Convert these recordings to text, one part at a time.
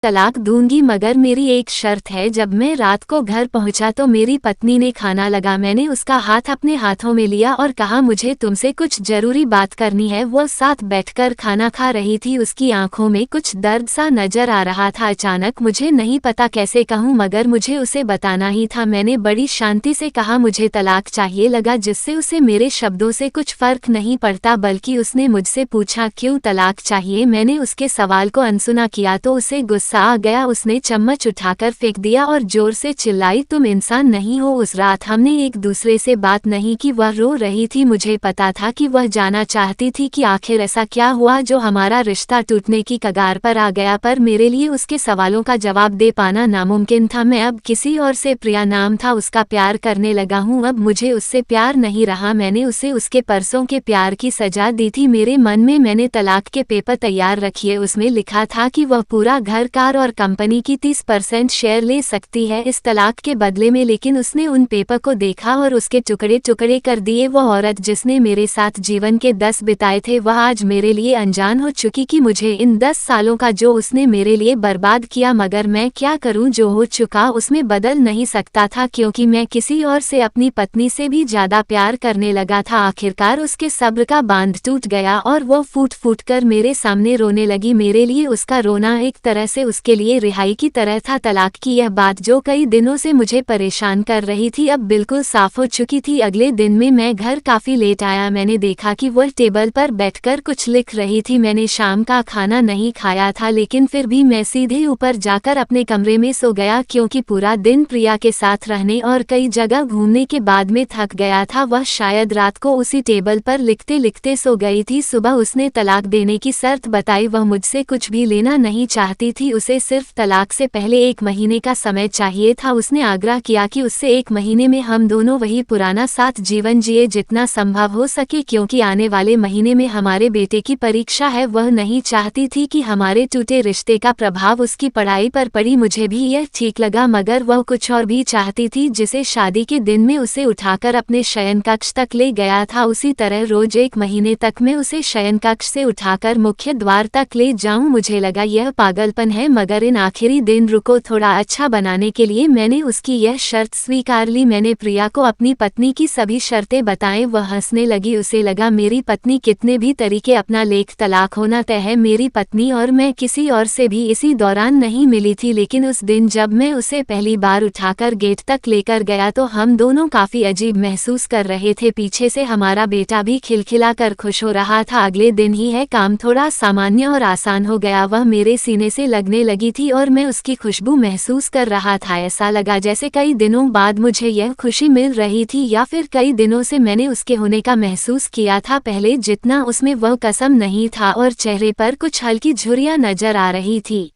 तलाक दूंगी मगर मेरी एक शर्त है। जब मैं रात को घर पहुंचा तो मेरी पत्नी ने खाना लगा। मैंने उसका हाथ अपने हाथों में लिया और कहा मुझे तुमसे कुछ जरूरी बात करनी है। वो साथ बैठकर खाना खा रही थी। उसकी आंखों में कुछ दर्द सा नजर आ रहा था। अचानक मुझे नहीं पता कैसे कहूँ मगर मुझे उसे बताना ही था। मैंने बड़ी शांति से कहा मुझे तलाक चाहिए। लगा जिससे उसे मेरे शब्दों से कुछ फर्क नहीं पड़ता बल्कि उसने मुझसे पूछा क्यों तलाक चाहिए। मैंने उसके सवाल को अनसुना किया तो उसे गुस्सा आ गया। उसने चम्मच उठाकर फेंक दिया और जोर से चिल्लाई तुम इंसान नहीं हो। उस रात हमने एक दूसरे से बात नहीं की। वह रो रही थी। मुझे पता था कि वह जानना चाहती थी कि आखिर ऐसा क्या हुआ जो हमारा रिश्ता टूटने की कगार पर आ गया, पर मेरे लिए उसके सवालों का जवाब दे पाना नामुमकिन था। मैं अब किसी और से, प्रिया नाम था उसका, प्यार करने लगा हूँ। अब मुझे उससे प्यार नहीं रहा। मैंने उसे उसके परसों के प्यार की सजा दी थी। मेरे मन में मैंने तलाक के पेपर तैयार रखिए। उसमें लिखा था कि वह पूरा घर, कार और कंपनी की 30% शेयर ले सकती है इस तलाक के बदले में। लेकिन उसने उन पेपर को देखा और उसके टुकड़े टुकड़े कर दिए। वह औरत जिसने मेरे साथ जीवन के 10 बिताए थे वह आज मेरे लिए अनजान हो चुकी कि मुझे इन 10 सालों का जो उसने मेरे लिए बर्बाद किया। मगर मैं क्या करूं, जो हो चुका उसमें बदल नहीं सकता था क्योंकि मैं किसी और से, अपनी पत्नी से भी ज्यादा प्यार करने लगा था। आखिरकार उसके सब्र का बांध टूट गया और वो फूट फूट कर मेरे सामने रोने लगी। मेरे लिए उसका रोना एक तरह से उसके लिए रिहाई की तरह था। तलाक की यह बात जो कई दिनों से मुझे परेशान कर रही थी अब बिल्कुल साफ हो चुकी थी। अगले दिन में मैं घर काफी लेट आया। मैंने देखा कि वह टेबल पर बैठकर कुछ लिख रही थी। मैंने शाम का खाना नहीं खाया था लेकिन फिर भी मैं सीधे ऊपर जाकर अपने कमरे में सो गया क्योंकि पूरा दिन प्रिया के साथ रहने और कई जगह घूमने के बाद में थक गया था। वह शायद रात को उसी टेबल पर लिखते लिखते सो गई थी। सुबह उसने तलाक देने की शर्त बताई। वह मुझसे कुछ भी लेना नहीं चाहती थी। उसे सिर्फ तलाक से पहले 1 महीने का समय चाहिए था। उसने आग्रह किया कि उससे 1 महीने में हम दोनों वही पुराना साथ जीवन जिए जितना संभव हो सके क्योंकि आने वाले महीने में हमारे बेटे की परीक्षा है। वह नहीं चाहती थी कि हमारे टूटे रिश्ते का प्रभाव उसकी पढ़ाई पर पड़ी। मुझे भी यह ठीक लगा मगर वह कुछ और भी चाहती थी। जिसे शादी के दिन में उसे उठाकर अपने शयन कक्ष तक ले गया था उसी तरह रोज 1 महीने तक मैं उसे शयन कक्ष से उठाकर मुख्य द्वार तक ले जाऊं। मुझे लगा यह पागलपन है मगर इन आखिरी दिन रुको थोड़ा अच्छा बनाने के लिए मैंने उसकी यह शर्त स्वीकार ली। मैंने प्रिया को अपनी पत्नी की सभी शर्तें बताएं। वह हंसने लगी। उसे लगा मेरी पत्नी कितने भी तरीके अपना लेख, तलाक होना तय है। मेरी पत्नी और मैं किसी और से भी इसी दौरान नहीं मिली थी लेकिन उस दिन जब मैं उसे पहली बार उठाकर गेट तक लेकर गया तो हम दोनों काफी अजीब महसूस कर रहे थे। पीछे से हमारा बेटा भी खिलखिला कर खुश हो रहा था। अगले दिन ही है काम थोड़ा सामान्य और आसान हो गया। वह मेरे सीने से लगने लगी थी और मैं उसकी खुशबू महसूस कर रहा था। ऐसा लगा जैसे कई दिनों बाद मुझे यह खुशी मिल रही थी या फिर कई दिनों से मैंने उसके होने का महसूस किया था। पहले जितना उसमें वह कसम नहीं था और चेहरे पर कुछ हल्की झुर्रियां नजर आ रही थी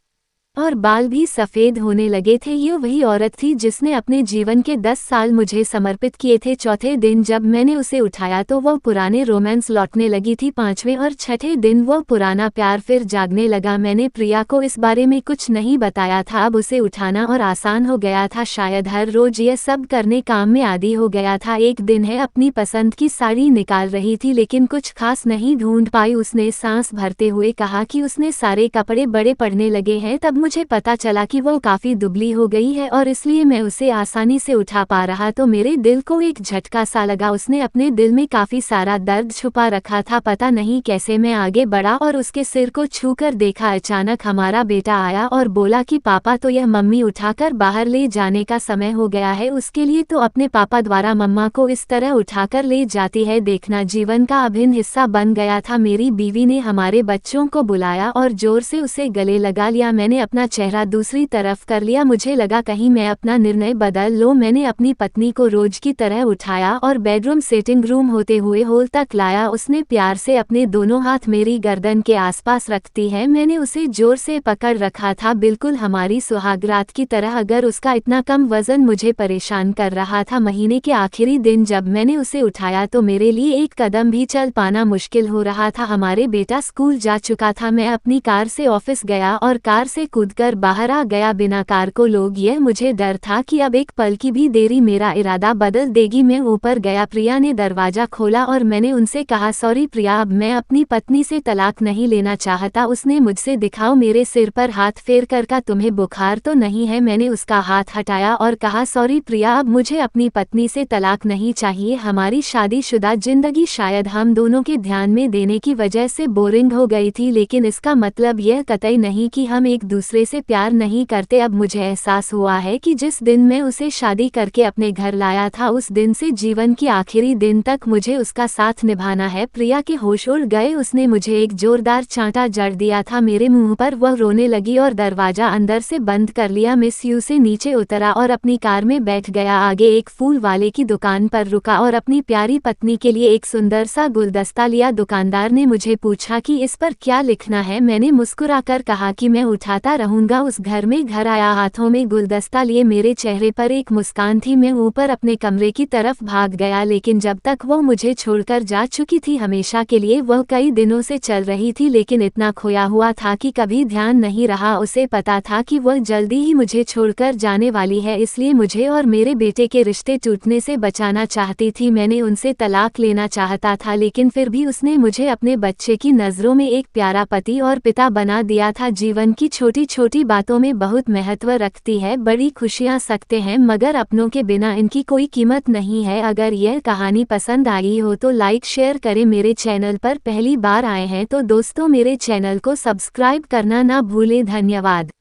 और बाल भी सफेद होने लगे थे। ये वही औरत थी जिसने अपने जीवन के 10 साल मुझे समर्पित किए थे। चौथे दिन जब मैंने उसे उठाया तो वह पुराने रोमांस लौटने लगी थी। 5वें और 6ठे दिन वह पुराना प्यार फिर जागने लगा। मैंने प्रिया को इस बारे में कुछ नहीं बताया था। अब उसे उठाना और आसान हो गया था। शायद हर रोज यह सब करने काम में आदी हो गया था। एक दिन है अपनी पसंद की साड़ी निकाल रही थी लेकिन कुछ खास नहीं ढूंढ पाई। उसने सांस भरते हुए कहा कि उसने सारे कपड़े बड़े पड़ने लगे हैं। तब मुझे पता चला कि वो काफी दुबली हो गई है और इसलिए मैं उसे आसानी से उठा पा रहा तो मेरे दिल को एक झटका सा लगा। उसने अपने दिल में काफी सारा दर्द छुपा रखा था। पता नहीं कैसे मैं आगे बढ़ा और उसके सिर को छूकर देखा। अचानक हमारा बेटा आया और बोला कि पापा तो यह मम्मी उठाकर बाहर ले जाने का समय हो गया है उसके लिए, तो अपने पापा द्वारा मम्मा को इस तरह उठाकर ले जाती है। देखना जीवन का अभिन्न हिस्सा बन गया था। मेरी बीवी ने हमारे बच्चों को बुलाया और जोर से उसे गले लगा लिया। मैंने अपना चेहरा दूसरी तरफ कर लिया। मुझे लगा कहीं मैं अपना निर्णय बदल लो। मैंने अपनी पत्नी को रोज की तरह उठाया और बेडरूम सिटिंग रूम होते हुए हॉल तक लाया। उसने प्यार से अपने दोनों हाथ मेरी गर्दन के आसपास रखती है। मैंने उसे जोर से पकड़ रखा था, बिल्कुल हमारी सुहागरात की तरह, अगर उसका इतना कम वजन मुझे परेशान कर रहा था। महीने के आखिरी दिन जब मैंने उसे उठाया तो मेरे लिए एक कदम भी चल पाना मुश्किल हो रहा था। हमारे बेटा स्कूल जा चुका था। मैं अपनी कार से ऑफिस गया और कार से कूद कूदकर बाहर आ गया। बिना कार को लोग, यह मुझे डर था कि अब एक पल की भी देरी मेरा इरादा बदल देगी। मैं ऊपर गया, प्रिया ने दरवाजा खोला और मैंने उनसे कहा, सॉरी प्रिया, अब मैं अपनी पत्नी से तलाक नहीं लेना चाहता। उसने मुझसे दिखाओ मेरे सिर पर हाथ फेर कर कहा, तुम्हें बुखार तो नहीं है? मैंने उसका हाथ हटाया और कहा, सॉरी प्रिया, अब मुझे अपनी पत्नी से तलाक नहीं चाहिए। हमारी शादीशुदा जिंदगी शायद हम दोनों के ध्यान में देने की वजह से बोरिंग हो गई थी, लेकिन इसका मतलब यह कतई नहीं कि हम एक दूसरे से प्यार नहीं करते। अब मुझे एहसास हुआ है कि जिस दिन मैं उसे शादी करके अपने घर लाया था, उस दिन से जीवन की आखिरी दिन तक मुझे उसका साथ निभाना है। प्रिया के होश उड़ गए। उसने मुझे एक जोरदार चांटा जड़ दिया था मेरे मुंह पर। वह रोने लगी और दरवाजा अंदर से बंद कर लिया। मिस यू से नीचे उतरा और अपनी कार में बैठ गया। आगे एक फूल वाले की दुकान पर रुका और अपनी प्यारी पत्नी के लिए एक सुंदर सा गुलदस्ता लिया। दुकानदार ने मुझे पूछा कि इस पर क्या लिखना है। मैंने मुस्कुराकर कहा कि मैं उठाता रहूंगा। उस घर में घर आया, हाथों में गुलदस्ता लिए। मेरे चेहरे पर एक मुस्कान थी। मैं ऊपर अपने कमरे की तरफ भाग गया, लेकिन जब तक वह मुझे छोड़कर जा चुकी थी हमेशा के लिए, वह कई दिनों से चल रही थी, लेकिन इतना खोया हुआ था कि कभी ध्यान नहीं रहा। उसे पता था कि वह जल्दी ही मुझे छोड़कर जाने वाली है, इसलिए मुझे और मेरे बेटे के रिश्ते टूटने से बचाना चाहती थी। मैंने उनसे तलाक लेना चाहता था, लेकिन फिर भी उसने मुझे अपने बच्चे की नज़रों में एक प्यारा पति और पिता बना दिया था। जीवन की छोटी छोटी बातों में बहुत महत्व रखती है। बड़ी खुशियां सकते हैं, मगर अपनों के बिना इनकी कोई कीमत नहीं है। अगर यह कहानी पसंद आई हो तो लाइक शेयर करें। मेरे चैनल पर पहली बार आए हैं तो दोस्तों मेरे चैनल को सब्सक्राइब करना ना भूलें। धन्यवाद।